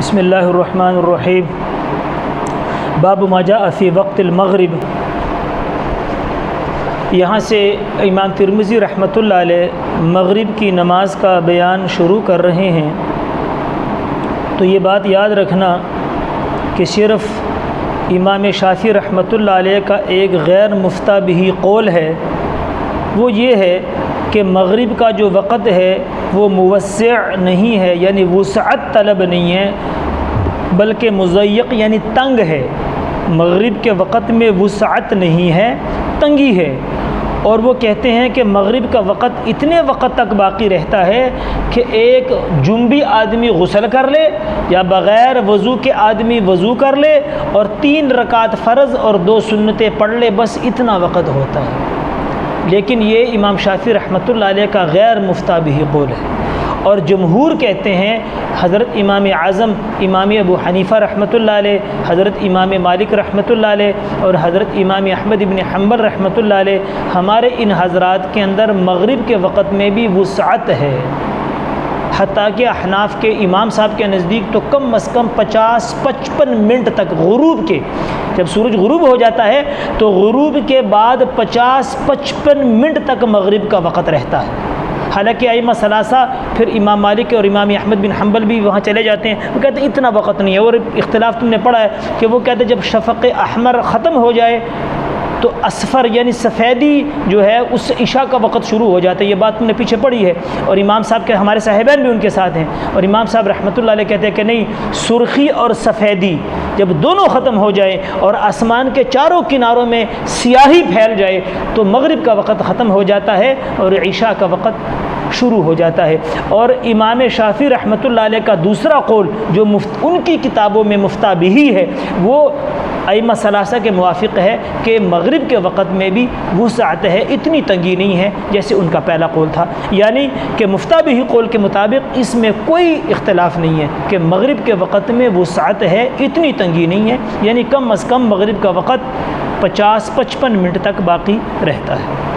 بسم اللہ الرحمن الرحیم باب ما جاء فی وقت المغرب۔ یہاں سے امام ترمذی رحمۃ اللہ علیہ مغرب کی نماز کا بیان شروع کر رہے ہیں۔ تو یہ بات یاد رکھنا کہ صرف امام شافعی رحمۃ اللہ علیہ کا ایک غیر مفتہ بہ قول ہے، وہ یہ ہے کہ مغرب کا جو وقت ہے وہ موسع نہیں ہے، یعنی وسعت طلب نہیں ہے، بلکہ مضیق یعنی تنگ ہے۔ مغرب کے وقت میں وسعت نہیں ہے، تنگی ہے۔ اور وہ کہتے ہیں کہ مغرب کا وقت اتنے وقت تک باقی رہتا ہے کہ ایک جنبی آدمی غسل کر لے یا بغیر وضو کے آدمی وضو کر لے اور 3 رکعت فرض اور 2 سنتیں پڑھ لے، بس اتنا وقت ہوتا ہے۔ لیکن یہ امام شافعی رحمۃ اللہ علیہ کا غیر مفتہ بہ قول ہے، اور جمہور کہتے ہیں، حضرت امام اعظم امام ابو حنیفہ رحمۃ اللہ علیہ، حضرت امام مالک رحمۃ اللہ علیہ اور حضرت امام احمد بن حنبل رحمۃ اللہ علیہ، ہمارے ان حضرات کے اندر مغرب کے وقت میں بھی وسعت ہے۔ حتیٰ کہ احناف کے امام صاحب کے نزدیک تو کم از کم 50-55 منٹ تک غروب کے، جب سورج غروب ہو جاتا ہے تو غروب کے بعد 50-55 منٹ تک مغرب کا وقت رہتا ہے۔ حالانکہ ائمہ ثلاثہ پھر امام مالک اور امام احمد بن حنبل بھی وہاں چلے جاتے ہیں، وہ کہتے ہیں اتنا وقت نہیں ہے۔ اور اختلاف تم نے پڑھا ہے کہ وہ کہتے ہیں جب شفق احمر ختم ہو جائے تو اصفر یعنی سفیدی جو ہے اس سے عشاء کا وقت شروع ہو جاتا ہے۔ یہ بات تم نے پیچھے پڑھی ہے، اور امام صاحب کے ہمارے صاحبین بھی ان کے ساتھ ہیں، اور امام صاحب رحمۃ اللہ علیہ کہتے ہیں کہ نہیں، سرخی اور سفیدی جب دونوں ختم ہو جائے اور آسمان کے چاروں کناروں میں سیاہی پھیل جائے تو مغرب کا وقت ختم ہو جاتا ہے اور عشاء کا وقت شروع ہو جاتا ہے۔ اور امام شافعی رحمۃ اللہ علیہ کا دوسرا قول جو ان کی کتابوں میں مفتہ بہ ہے، وہ ائمہ ثلاثہ کے موافق ہے کہ مغرب کے وقت میں بھی وسعت ہے، اتنی تنگی نہیں ہے جیسے ان کا پہلا قول تھا۔ یعنی کہ مفتہ بہ قول کے مطابق اس میں کوئی اختلاف نہیں ہے کہ مغرب کے وقت میں وسعت ہے، اتنی تنگی نہیں ہے، یعنی کم از کم مغرب کا وقت 50-55 منٹ تک باقی رہتا ہے۔